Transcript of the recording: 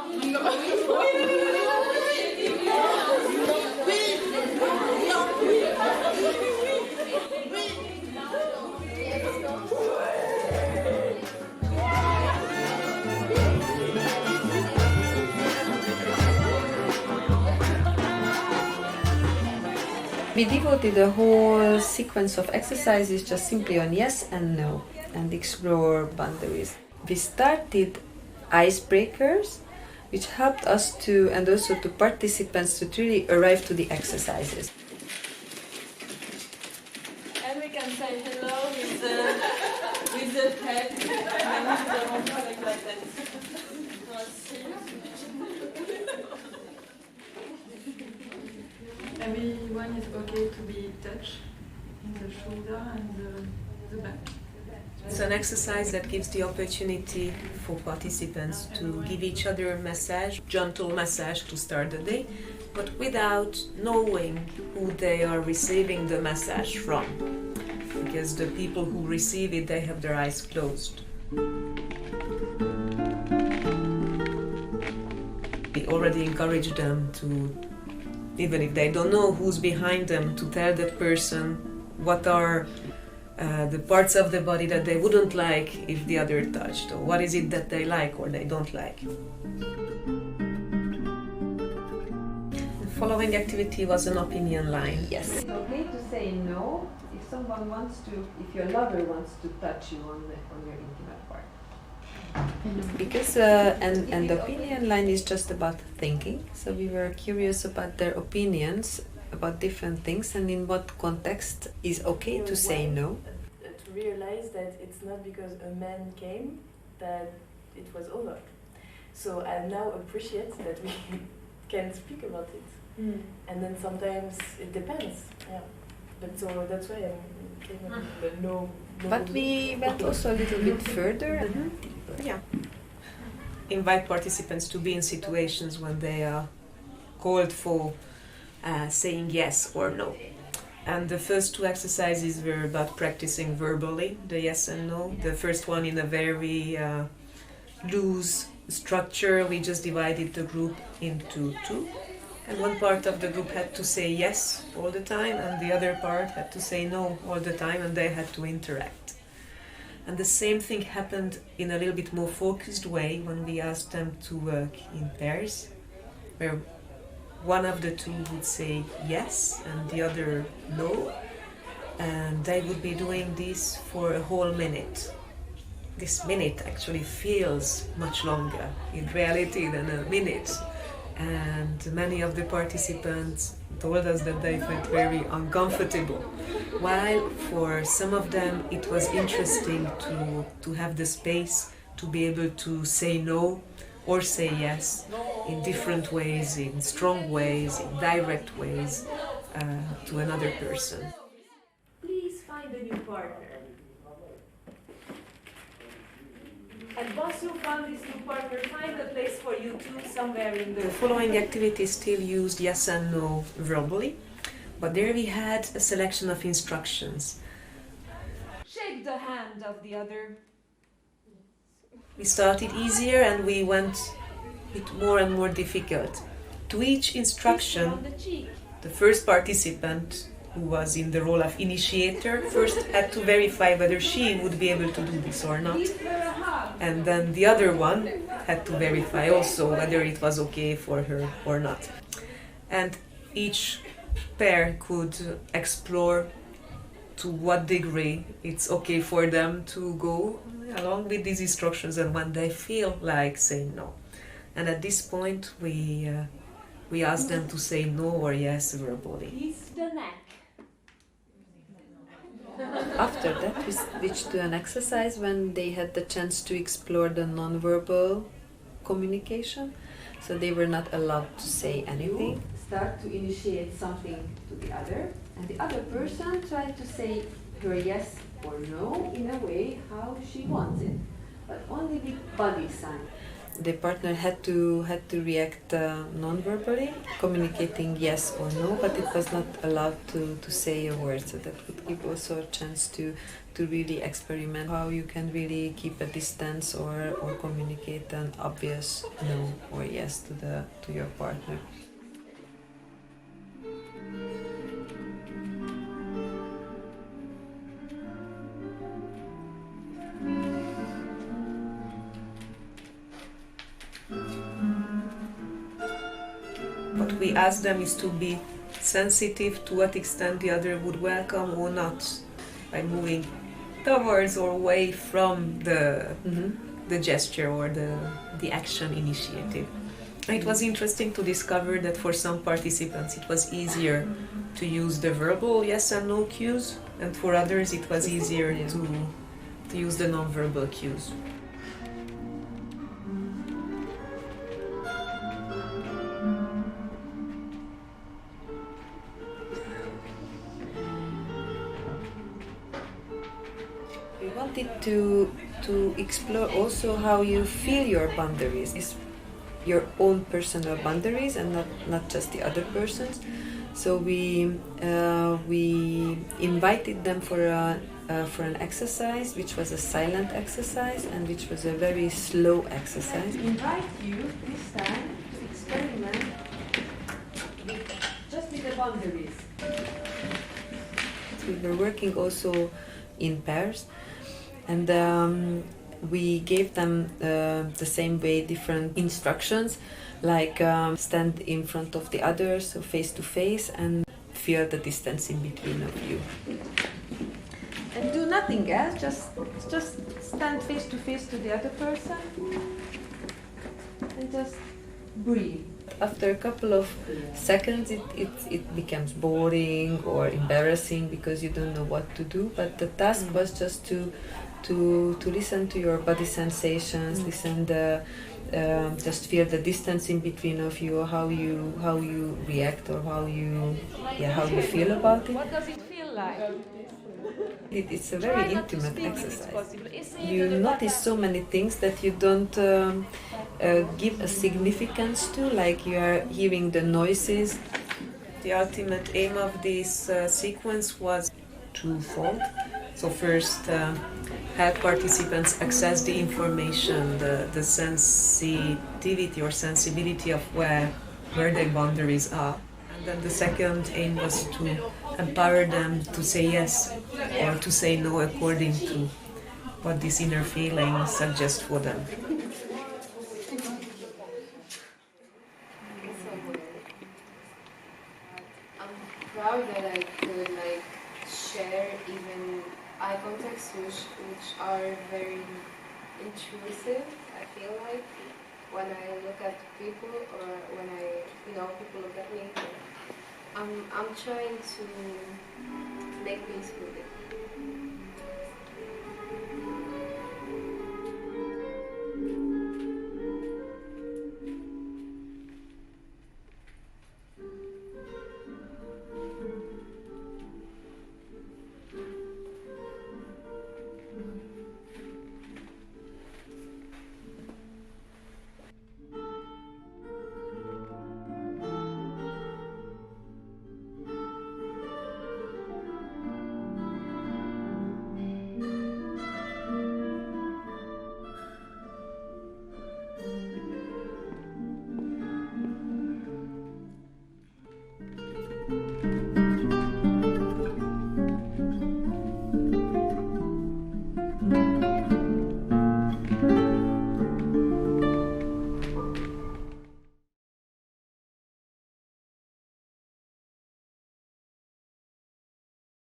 We devoted a whole sequence of exercises just simply on yes and no and explore boundaries. We started icebreakers, which helped us to, and also to participants, to really arrive to the exercises. And we can say hello with the head and like that. Everyone is okay to be touched in the shoulder and the back. It's an exercise that gives the opportunity for participants to give each other a massage, gentle massage to start the day, but without knowing who they are receiving the massage from. Because the people who receive it, they have their eyes closed. We already encourage them to, even if they don't know who's behind them, to tell that person what are the parts of the body that they wouldn't like if the other touched, or what is it that they like or they don't like. The following activity was an opinion line. Yes. It's okay to say no if someone wants to, if your lover wants to touch you on your intimate part. Because and the opinion line is just about thinking, so we were curious about their opinions about different things and in what context is okay to say no. To realize that it's not because a man came that it was over. So I now appreciate that we can speak about it. And then sometimes it depends. Yeah. But so that's why I came up with the no. But we went also a little bit further. Yeah. Invite participants to be in situations when they are called for saying yes or no. And the first two exercises were about practicing verbally, the yes and no. The first one in a very loose structure. We just divided the group into two. And one part of the group had to say yes all the time, and the other part had to say no all the time, and they had to interact. And the same thing happened in a little bit more focused way when we asked them to work in pairs, where one of the two would say yes and the other no, and they would be doing this for a whole minute. This minute actually feels much longer in reality than a minute, and many of the participants told us that they felt very uncomfortable, while for some of them it was interesting to have the space to be able to say no or say yes in different ways, in strong ways, in direct ways to another person. Please find a new partner. And once you found this new partner, find a place for you two somewhere in The following activities still used yes and no verbally, but there we had a selection of instructions. Shake the hand of the other. We started easier and we went with more and more difficult. To each instruction, On the cheek. the first participant, who was in the role of initiator, first had to verify whether she would be able to do this or not. Give her a hug. And then the other one had to verify also whether it was okay for her or not. And each pair could explore to what degree it's okay for them to go along with these instructions and when they feel like saying no. And at this point we ask them to say no or yes verbally. Kiss the neck. After that, we switched to an exercise when they had the chance to explore the non-verbal communication. So they were not allowed to say anything. Start to initiate something to the other, and the other person tried to say her yes or no in a way how she wants it, but only with body sign. The partner had to react non-verbally, communicating yes or no, but it was not allowed to say a word. So that would give also a chance to to really experiment how you can really keep a distance or communicate an obvious no or yes to your partner. What we ask them is to be sensitive to what extent the other would welcome or not, by moving towards or away from the gesture or the action initiated. It was interesting to discover that for some participants it was easier to use the verbal yes and no cues, and for others it was easier to use the non-verbal cues. We wanted to explore also how you feel your boundaries, is your own personal boundaries and not just the other person's. So we invited them for an exercise, which was a silent exercise and which was a very slow exercise. I invite you this time to experiment just with the boundaries. We were working also in pairs, and we gave them the same way different instructions, like stand in front of the others, so face to face, and feel the distance in between of you. And do nothing else, just stand face to face to the other person and just breathe. After a couple of seconds it becomes boring or embarrassing because you don't know what to do, but the task was just to listen to your body sensations, listen just feel the distance in between of you, how you react or how you feel about it. What does it feel like? It's a very intimate exercise. You notice so many things that you don't give a significance to, like you are hearing the noises. The ultimate aim of this sequence was twofold. So first, help participants access the information, the sensitivity or sensibility of where their boundaries are. And then the second aim was to empower them to say yes or to say no according to what this inner feeling suggests for them. I'm proud that I could share even eye contacts which are very intrusive. I feel like when I look at people or when people look at me, I'm trying to make peace with it.